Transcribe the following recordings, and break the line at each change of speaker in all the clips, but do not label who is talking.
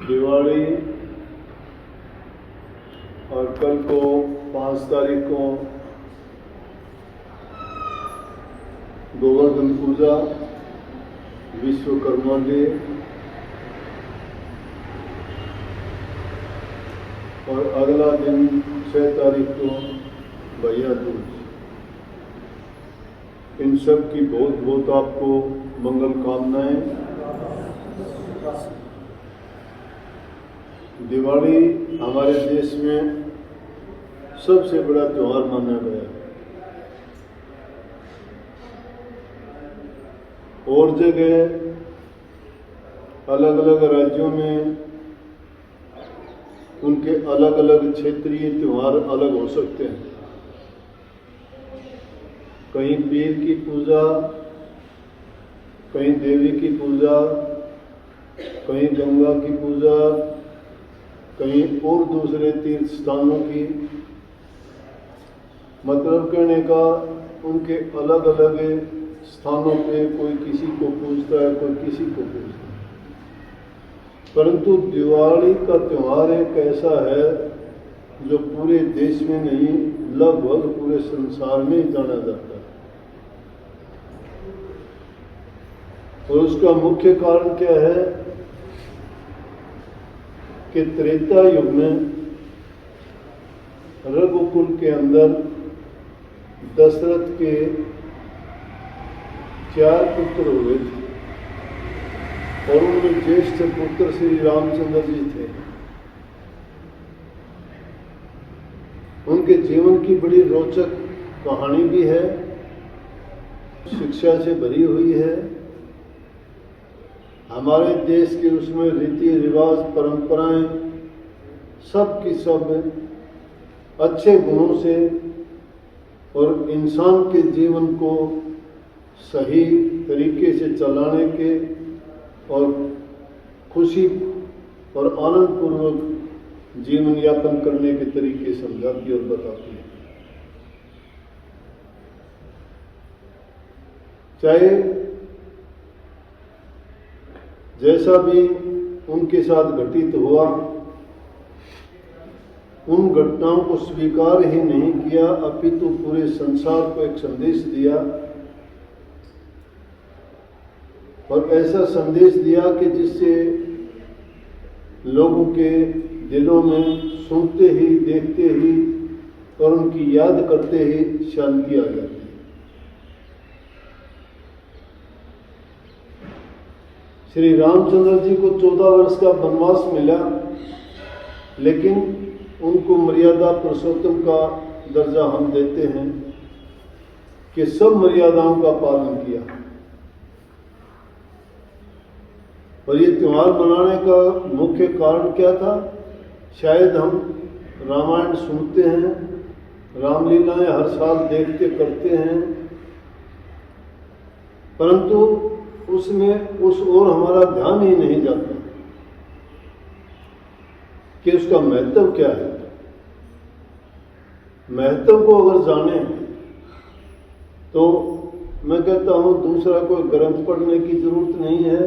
दिवाली और कल को 5 तारीख को गोवर्धन पूजा, विश्वकर्मा डे और अगला दिन 6 तारीख को भैया दूज। इन सब की बहुत बहुत आपको मंगल कामनाएं। दिवाली हमारे देश में सबसे बड़ा त्योहार माना गया है। और जगह अलग अलग राज्यों में उनके अलग अलग क्षेत्रीय त्योहार अलग हो सकते हैं। कहीं पीर की पूजा, कहीं देवी की पूजा, कहीं गंगा की पूजा, कहीं और दूसरे तीर्थ स्थानों की। मतलब कहने का उनके अलग अलग स्थानों पे कोई किसी को पूजता है, कोई किसी को पूजता है। परंतु दिवाली का त्योहार एक ऐसा है जो पूरे देश में नहीं, लगभग पूरे संसार में ही जाना जाता है। और उसका मुख्य कारण क्या है कि त्रेता युग में रघुकुल के अंदर दशरथ के 4 पुत्र हुए थे और उनमें ज्येष्ठ पुत्र श्री रामचंद्र जी थे। उनके जीवन की बड़ी रोचक कहानी भी है, शिक्षा से भरी हुई है। हमारे देश के उसमें रीति रिवाज, परंपराएं सब की सब अच्छे गुणों से और इंसान के जीवन को सही तरीके से चलाने के और खुशी और आनंद पूर्वक जीवन यापन करने के तरीके समझाती और बताती है। चाहे जैसा भी उनके साथ घटित हुआ, उन घटनाओं को स्वीकार ही नहीं किया, अपितु पूरे संसार को एक संदेश दिया और ऐसा संदेश दिया कि जिससे लोगों के दिलों में सुनते ही, देखते ही और उनकी याद करते ही शांति आ जाती है। श्री रामचंद्र जी को 14 वर्ष का वनवास मिला, लेकिन उनको मर्यादा पुरुषोत्तम का दर्जा हम देते हैं कि सब मर्यादाओं का पालन किया। और ये त्योहार मनाने का मुख्य कारण क्या था? शायद हम रामायण सुनते हैं, रामलीलाएं हर साल देखते करते हैं, परंतु उसमें उस ओर हमारा ध्यान ही नहीं जाता कि उसका महत्व क्या है। महत्व को अगर जाने तो मैं कहता हूं दूसरा कोई ग्रंथ पढ़ने की जरूरत नहीं है।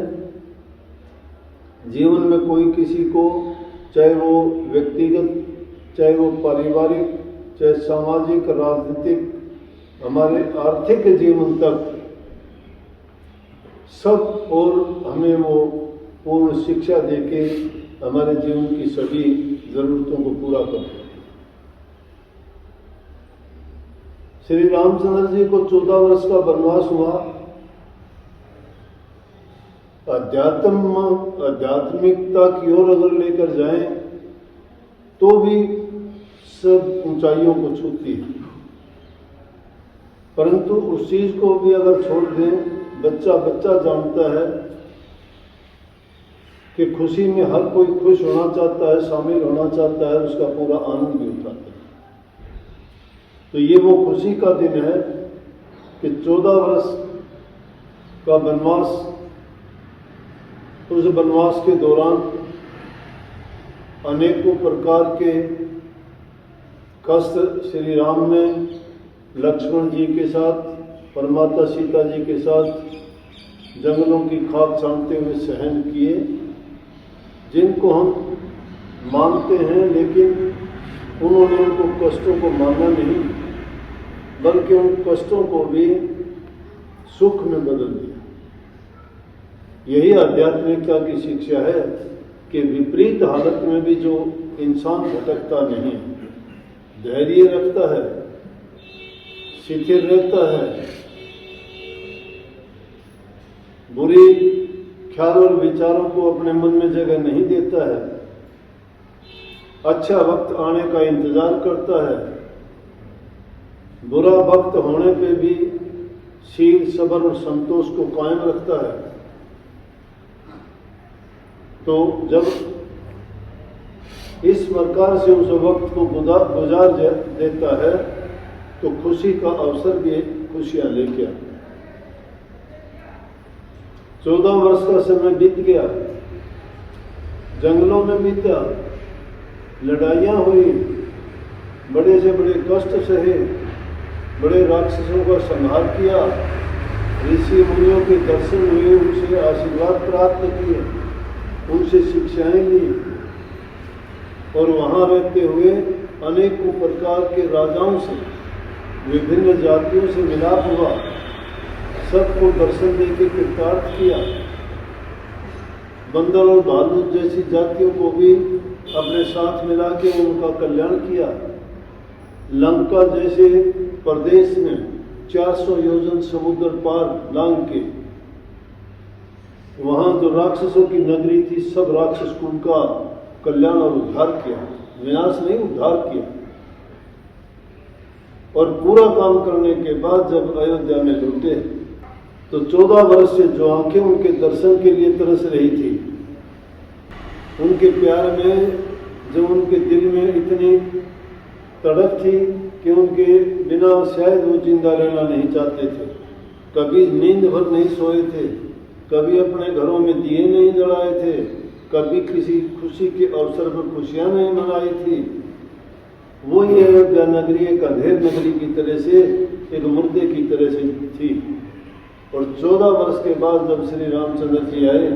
जीवन में कोई किसी को, चाहे वो व्यक्तिगत, चाहे वो पारिवारिक, चाहे सामाजिक, राजनीतिक, हमारे आर्थिक जीवन तक सब और हमें वो पूर्ण शिक्षा देके हमारे जीवन की सभी जरूरतों को पूरा करते हैं। श्री रामचंद्र जी को 14 वर्ष का वनवास हुआ। आध्यात्मिकता की ओर अगर लेकर जाएं तो भी सब ऊंचाइयों को छूती है, परंतु उस चीज को भी अगर छोड़ दें, बच्चा जानता है कि खुशी में हर कोई खुश होना चाहता है, शामिल होना चाहता है, उसका पूरा आनंद भी उठाता है। तो ये वो खुशी का दिन है कि 14 वर्ष का वनवास, उस वनवास के दौरान अनेकों प्रकार के कष्ट श्री राम ने लक्ष्मण जी के साथ, परमाता सीता जी के साथ जंगलों की खाक छानते हुए सहन किए। जिनको हम मानते हैं, लेकिन उन्होंने उनको कष्टों को माना नहीं, बल्कि उन कष्टों को भी सुख में बदल दिया। यही आध्यात्मिकता की शिक्षा है कि विपरीत हालत में भी जो इंसान भटकता नहीं, धैर्य रखता है, स्थिर रहता है, बुरी ख्याल और विचारों को अपने मन में जगह नहीं देता है, अच्छा वक्त आने का इंतजार करता है, बुरा वक्त होने पे भी शील, सब्र और संतोष को कायम रखता है, तो जब इस प्रकार से उस वक्त को गुजार देता है तो खुशी का अवसर भी खुशियां लेके आता है। 14 वर्ष का समय बीत गया, जंगलों में बीता, लड़ाइयां हुई, बड़े से बड़े कष्ट सहे, बड़े राक्षसों का संहार किया, ऋषि मुनियों के दर्शन हुए, उनसे आशीर्वाद प्राप्त किए, उनसे शिक्षाएं ली, और वहां रहते हुए अनेकों प्रकार के राजाओं से, विभिन्न जातियों से मिलाप हुआ, सबको दर्शन देके कृतार्थ किया, बंदर और भालू जैसी जातियों को भी अपने साथ मिला के उनका कल्याण किया। लंका जैसे प्रदेश में 400 योजन समुद्र पार लांग के वहां जो राक्षसों की नगरी थी, सब राक्षस कुल का कल्याण और उद्धार किया, विनाश नहीं उद्धार किया। और पूरा काम करने के बाद जब अयोध्या में लौटे तो 14 वर्ष से जो आंखें उनके दर्शन के लिए तरस रही थी, उनके प्यार में जो उनके दिल में इतनी तड़प थी कि उनके बिना शायद वो जिंदा रहना नहीं चाहते थे, कभी नींद भर नहीं सोए थे, कभी अपने घरों में दिए नहीं जलाए थे, कभी किसी खुशी के अवसर पर खुशियां नहीं मनाई थी। वो ये अयोध्या नगरी एक अंधेर नगरी की तरह से, एक मुर्दे की तरह से थी। और 14 वर्ष के बाद जब श्री रामचंद्र जी आए,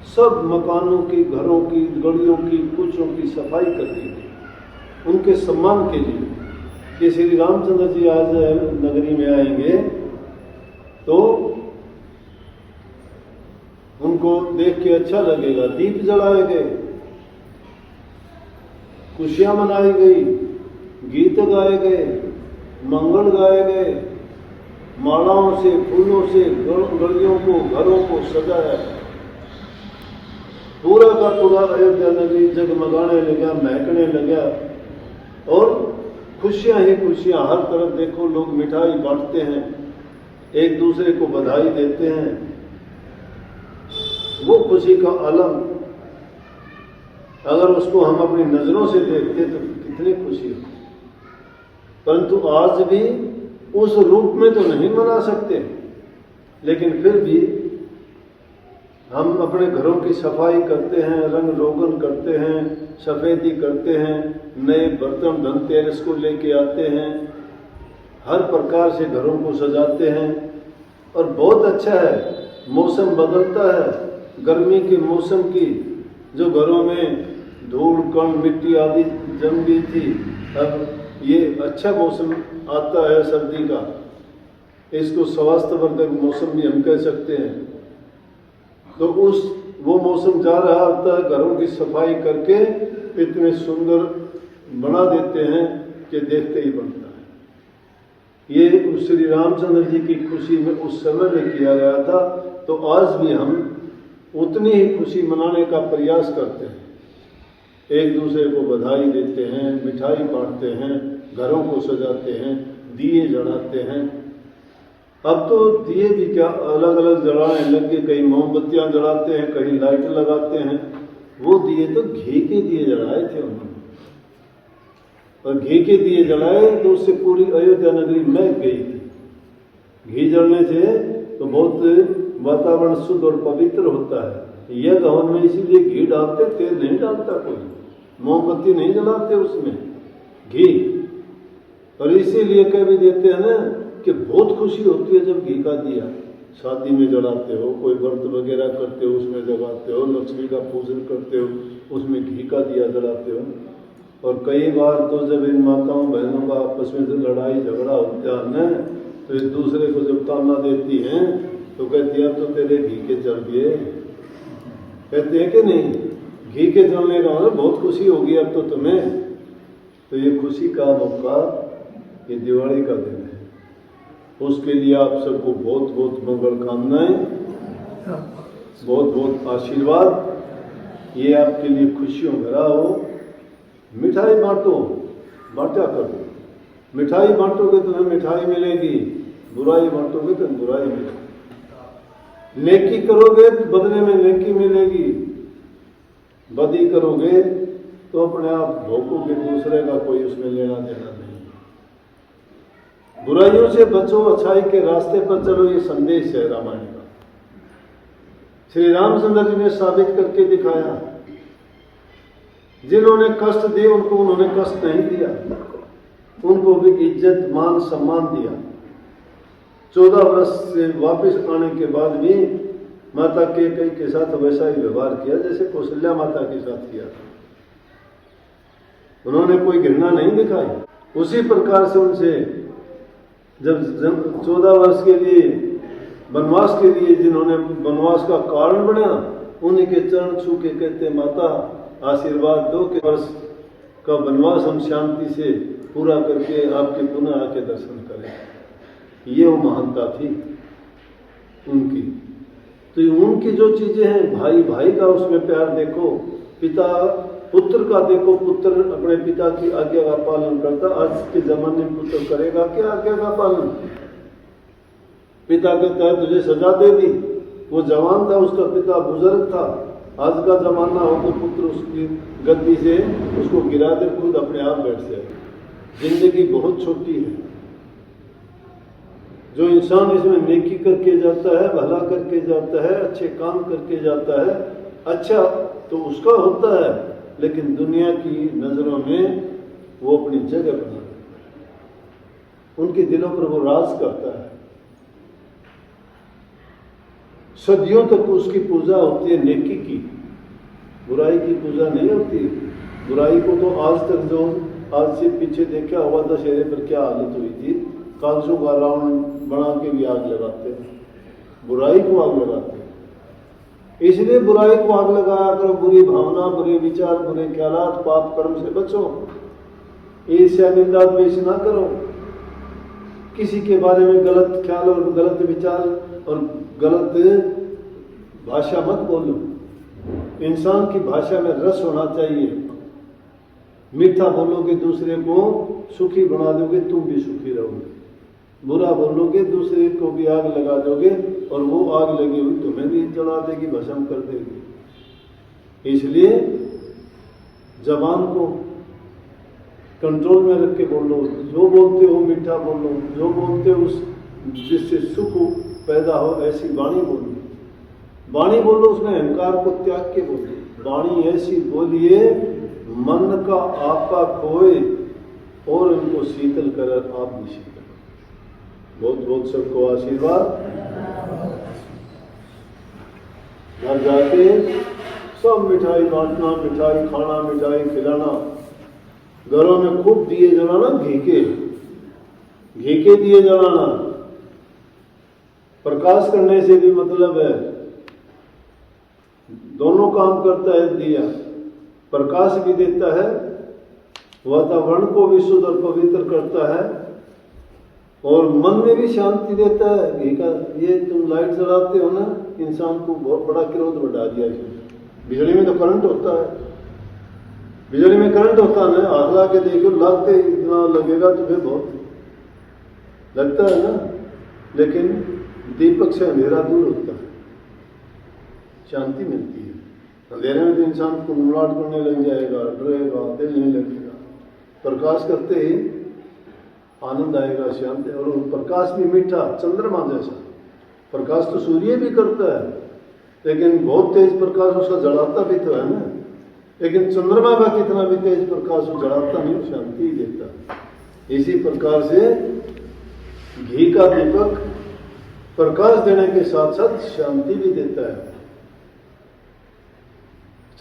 सब मकानों की, घरों की, गलियों की, कुचों की सफाई कर दी गई उनके सम्मान के लिए कि श्री रामचंद्र जी आज नगरी में आएंगे तो उनको देख के अच्छा लगेगा। दीप जलाए गए, खुशियां मनाई गई, गीत गाए गए, मंगल गाए गए, मालाओं से, फूलों से गलियों को, घरों को सजाया। पूरा का पूरा अयोध्या नगरी जगमगाने लगा, महकने लगा, और खुशियां ही खुशियां, हर तरफ देखो लोग मिठाई बांटते हैं, एक दूसरे को बधाई देते हैं। वो खुशी का आलम अगर उसको हम अपनी नजरों से देखते तो कितनी खुशी होती, परंतु आज भी उस रूप में तो नहीं मना सकते, लेकिन फिर भी हम अपने घरों की सफाई करते हैं, रंग रोगन करते हैं, सफेदी करते हैं, नए बर्तन धनतेरस को लेके आते हैं, हर प्रकार से घरों को सजाते हैं, और बहुत अच्छा है। मौसम बदलता है, गर्मी के मौसम की जो घरों में धूल कण मिट्टी आदि जम गई थी, अब ये अच्छा मौसम आता है सर्दी का, इसको स्वास्थ्यवर्धक मौसम भी हम कह सकते हैं। तो वो मौसम जा रहा होता है, घरों की सफाई करके इतने सुंदर बना देते हैं कि देखते ही बनता है। ये श्री रामचंद्र जी की खुशी में उस समय में किया गया था, तो आज भी हम उतनी ही खुशी मनाने का प्रयास करते हैं, एक दूसरे को बधाई देते हैं, मिठाई बांटते हैं, घरों को सजाते हैं, दिए जलाते हैं। अब तो दिए भी क्या अलग अलग जलाने लग गए, कहीं मोमबत्तियां जलाते हैं, कहीं लाइट लगाते हैं। वो दिए तो घी के दिए जलाए थे उन्होंने, और घी के दिए जलाए तो उससे पूरी अयोध्या नगरी महक गई थी। घी जलने से तो बहुत वातावरण शुद्ध और पवित्र होता है। यज्ञ हवन में इसीलिए घी डालते, तेल नहीं डालता कोई, मोमबत्ती नहीं जलाते उसमें, घी। और इसीलिए कह भी देते हैं ना कि बहुत खुशी होती है जब घी का दिया शादी में जलाते हो, कोई व्रत वगैरह करते हो उसमें जलाते हो, लक्ष्मी का पूजन करते हो उसमें घी का दिया जलाते हो। और कई बार तो जब इन माताओं बहनों का आपस में लड़ाई झगड़ा होता है ना, तो एक दूसरे को जब ताना देती हैं तो कहती है अब तो तेरे घी के जल गए, कहते हैं कि नहीं, घी के जलने का मतलब बहुत खुशी होगी अब तो तुम्हें। तो ये खुशी का मौका ये दिवाली का दिन है, उसके लिए आप सबको बहुत बहुत मंगल कामनाएं, बहुत बहुत आशीर्वाद। ये आपके लिए खुशियों भरा हो। मिठाई बांटो, बांटा करो। मिठाई बांटोगे तो तुम्हें मिठाई मिलेगी, बुराई बांटोगे तो बुराई मिलेगी। नेकी करोगे तो बदले में नेकी मिलेगी, बदी करोगे तो अपने आप भोगोगे, दूसरे का कोई उसमें लेना देना नहीं। बुराइयों से बचो, अच्छाई के रास्ते पर चलो, ये संदेश है रामायण का। श्री रामचंद्र जी ने साबित करके दिखाया, जिन्होंने कष्ट दिए उनको उन्होंने कष्ट नहीं दिया, उनको भी इज्जत मान सम्मान दिया। 14 वर्ष से वापस आने के बाद भी माता कैकेयी के साथ वैसा ही व्यवहार किया जैसे कौशल्या माता के साथ किया था। उन्होंने कोई घृणा नहीं दिखाई। उसी प्रकार से उनसे जब 14 वर्ष के लिए वनवास के लिए जिन्होंने वनवास का कारण बना, उन्हीं के चरण छू के कहते माता आशीर्वाद दो कि वर्ष का वनवास हम शांति से पूरा करके आपके पुनः आके दर्शन करें। ये वो महानता थी उनकी। तो उनकी जो चीजें हैं, भाई भाई का उसमें प्यार देखो, पिता पुत्र का देखो, पुत्र अपने पिता की आज्ञा का पालन करता। आज के जमाने में पुत्र करेगा क्या आज्ञा का पालन? पिता कहता है तुझे सजा दे दी, वो जवान था, उसका पिता बुजुर्ग था। आज का जमाना हो तो पुत्र उसकी गद्दी से उसको गिरा दे, खुद अपने आप बैठ जाए। जिंदगी बहुत छोटी है। जो इंसान इसमें नेकी करके जाता है, भला करके जाता है, अच्छे काम करके जाता है, अच्छा तो उसका होता है, लेकिन दुनिया की नजरों में वो अपनी जगह बना लेता है, उनके दिलों पर वो राज करता है। सदियों तक उसकी पूजा होती है नेकी की, बुराई की पूजा नहीं होती। बुराई को तो आज तक जो आज से पीछे देखा हुआ दशहरे पर क्या हालत हुई थी, कागजों का रावण बना के भी आग लगाते हैं, बुराई को आग लगाते हैं। इसलिए बुराई को आग लगाया करो, बुरी भावना, बुरे विचार, बुरे ख्यालात, पाप कर्म से बचो, ईर्ष्या निंदा द्वेष ना करो, किसी के बारे में गलत ख्याल और गलत विचार और गलत भाषा मत बोलो। इंसान की भाषा में रस होना चाहिए। मीठा बोलोगे दूसरे को सुखी बना दोगे, तुम भी सुखी रहोगे। बुरा बोलोगे दूसरे को भी आग लगा दोगे, और वो आग लगी हुई तुम्हें भी जला देगी, भस्म कर देगी। इसलिए जबान को कंट्रोल में रख के बोलो, जो बोलते हो मीठा बोलो, जो बोलते हो उस जिससे सुख पैदा हो ऐसी वाणी बोलो। वाणी बोलो उसमें अहंकार को त्याग के बोलो। वाणी ऐसी बोलिए मन का आपा खोए और उनको शीतल कर आप भी शीतल। बहुत बहुत सबको आशीर्वाद। घर जाके सब मिठाई बांटना, मिठाई खाना, मिठाई खिलाना। घरों में खूब दिए जलाना, घी के दिए जलाना। प्रकाश करने से भी मतलब है, दोनों काम करता है दिया, प्रकाश भी देता है, वातावरण को भी शुद्ध और पवित्र करता है, और मन में भी शांति देता है। घी का ये तुम लाइट जलाते हो ना, इंसान को बहुत बड़ा क्रोध बढ़ा दिया इसने। बिजली में तो करंट होता है, बिजली में करंट होता है ना, आग ला के देखो, लगते इतना लगेगा तो फिर बहुत लगता है ना, लेकिन दीपक से अंधेरा दूर होता है, शांति मिलती है। अंधेरे में तो इंसान को मुलाट करने लग जाएगा, डरेगा, दिल नहीं लगेगा। प्रकाश करते ही आनंद आएगा, शांति। और प्रकाश भी मीठा, चंद्रमा जैसा। प्रकाश तो सूर्य भी करता है, लेकिन बहुत तेज प्रकाश उसका जलाता भी तो है ना। लेकिन चंद्रमा का कितना भी तेज प्रकाश वो जलाता नहीं, शांति ही देता। इसी प्रकार से घी का दीपक प्रकाश देने के साथ साथ शांति भी देता है।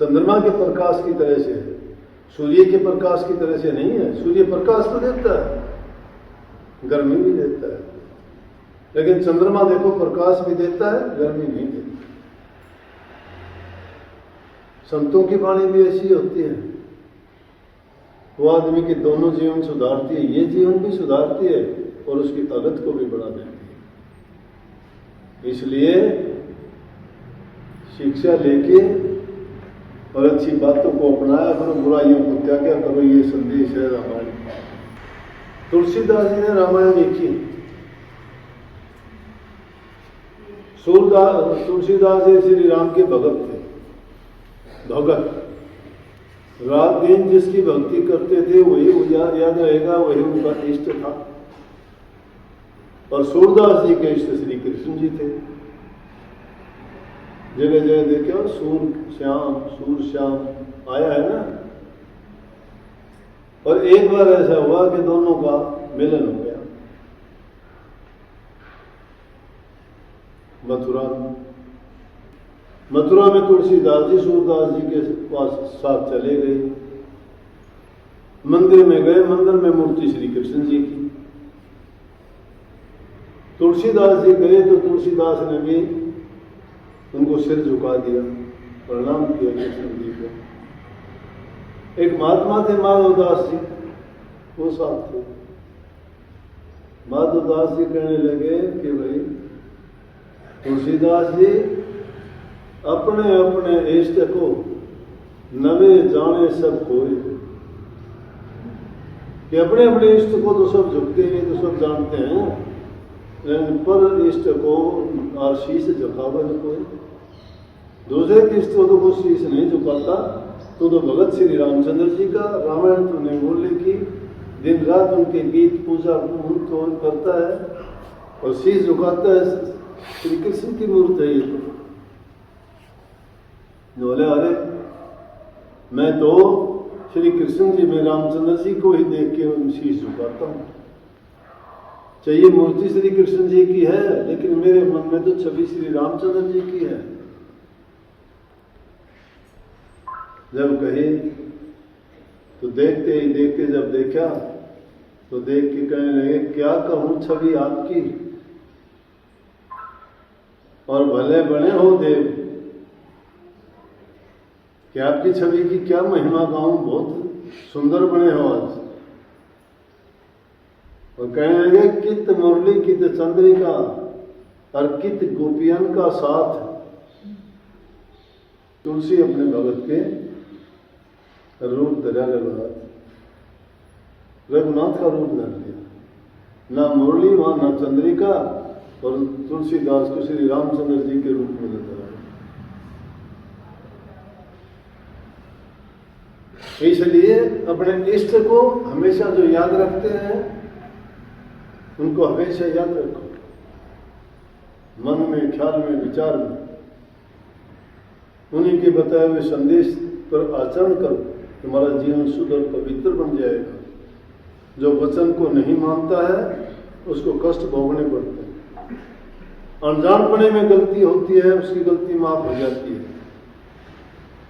चंद्रमा के प्रकाश की तरह से, सूर्य के प्रकाश की तरह से नहीं है। सूर्य प्रकाश तो देता है, गर्मी भी देता है, लेकिन चंद्रमा देखो प्रकाश भी देता है, गर्मी नहीं देता। संतों की वाणी भी ऐसी होती है, वो आदमी के दोनों जीवन सुधारती है, ये जीवन भी सुधारती है और उसकी ताकत को भी बढ़ा देती है। इसलिए शिक्षा लेके और अच्छी बातों को अपनाया करो, बुराइयों को त्यागा करो, ये संदेश है रामायण। तुलसीदास जी ने रामायण लिखी। तुलसीदास जी श्री राम के भगत थे। भगत रात दिन जिसकी भक्ति करते थे वही याद रहेगा, वही उनका इष्ट था। और सूरदास जी के इष्ट श्री कृष्ण जी थे। जगह जगह देखो सूर श्याम आया है ना। और एक बार ऐसा हुआ कि दोनों का मिलन हो गया मथुरा में तुलसीदास जी सूरदास जी के पास साथ चले गए। मंदिर में गए, मंदिर में मूर्ति श्री कृष्ण जी की। तुलसीदास जी गए तो तुलसीदास ने भी उनको सिर झुका दिया, प्रणाम किया कृष्ण जी को। एक महात्मा थे माधवदास जी, वो साथ थे। माधवदास जी कहने लगे कि भाई तुलसीदास जी अपने अपने इष्ट को नवे जाने सब कोई, कि अपने अपने इष्ट को तो सब झुकते हैं, तो सब जानते हैं, लेकिन पर इष्ट को और शीश झुकावा न कोई। दूसरे के इष्ट को तो वो शीश नहीं झुकाता। तो भगत श्री रामचंद्र जी का रामायण तुमने बोल लिखी, दिन रात उनके गीत पूजा तो करता है और शीश झुकाता है। श्री कृष्ण की मूर्त है ये तो। बोले अरे मैं तो श्री कृष्ण जी में रामचंद्र जी को ही देख के शीश झुकाता हूँ। चाहिए मूर्ति श्री कृष्ण जी की है, लेकिन मेरे मन में तो छवि श्री रामचंद्र जी की है। जब कहे तो देखते ही देखते जब देखा तो देख के कहने लगे क्या कहूं छवि आपकी, और भले बने हो देव, कि आपकी छवि की क्या महिमा गाऊं, बहुत सुंदर बने हो आज। और कहने लगे कित मुरली कित चंद्रिका और कित गोपियन का साथ। तुलसी अपने भगत के रूप धरा रघुनाथ का रूप धर लिया, ना मुरली वहां ना चंद्रिका, और तुलसीदास को श्री रामचंद्र जी के रूप में धरा। इसलिए अपने इष्ट को हमेशा जो याद रखते हैं उनको हमेशा याद रखो, मन में, ख्याल में, विचार में। उन्हीं के बताए हुए संदेश पर आचरण करो, तुम्हारा जीवन शुद्ध और पवित्र बन जाएगा। जो वचन को नहीं मानता है उसको कष्ट भोगने पड़ते हैं। अनजानपने में गलती होती है, उसकी गलती माफ हो जाती है।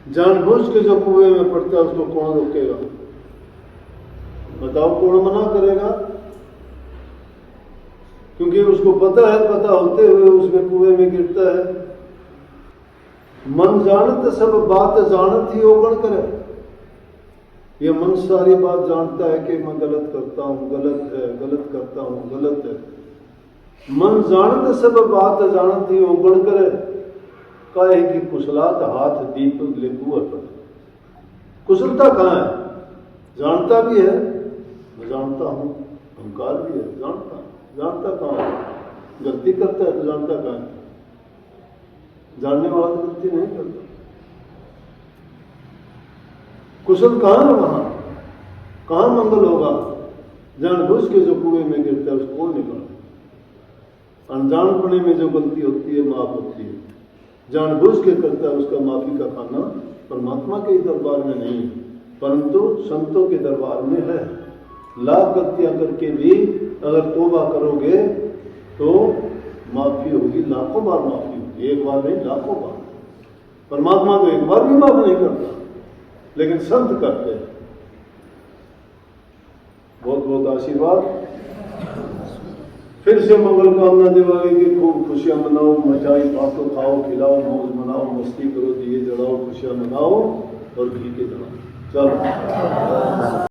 जानबूझ के जो कुएं में पड़ता है उसको कौन रोकेगा? बताओ, कौन मना करेगा? क्योंकि उसको पता है, पता होते हुए उसमें कुएं में गिरता है। मन जानत सब बात जानत ही ओगण करे। ये मन सारी बात जानता है कि मैं गलत करता हूं, गलत है, गलत करता हूं, गलत है। मन जानत सब बात जानत ही ओगण करे, काहे की कुशलात हाथ दीप लिखू पर। कुशलता कहाँ है? जानता भी है, मैं जानता हूं, अहंकार भी है, जानता कहाँ है? गलती करता है तो जानता कहाँ है? जानने वाला तो गलती नहीं करता। कुशल कहाँ है? वहां कहाँ मंगल होगा? जानबूझ के जो कुएं में गिरता है उसको कौन निकाले? अनजानपने में जो गलती होती है माफ होती है, जानबूझ के करता है उसका माफी का खाना परमात्मा के दरबार में नहीं है, परंतु संतों के दरबार में है। लाख गलतियां करके भी अगर तौबा करोगे तो माफी होगी, लाखों बार माफी होगी, एक बार नहीं लाखों बार। परमात्मा तो एक बार भी माफ नहीं करता, लेकिन संत करते हैं। बहुत बहुत आशीर्वाद। फिर से मंगल कामना दिवाली की खूब खुशियां मनाओ, मिठाई बांटो, खाओ, खिलाओ, मौज मनाओ, मस्ती करो, दिए जलाओ, खुशियां मनाओ और घी के जलाओ। चलो।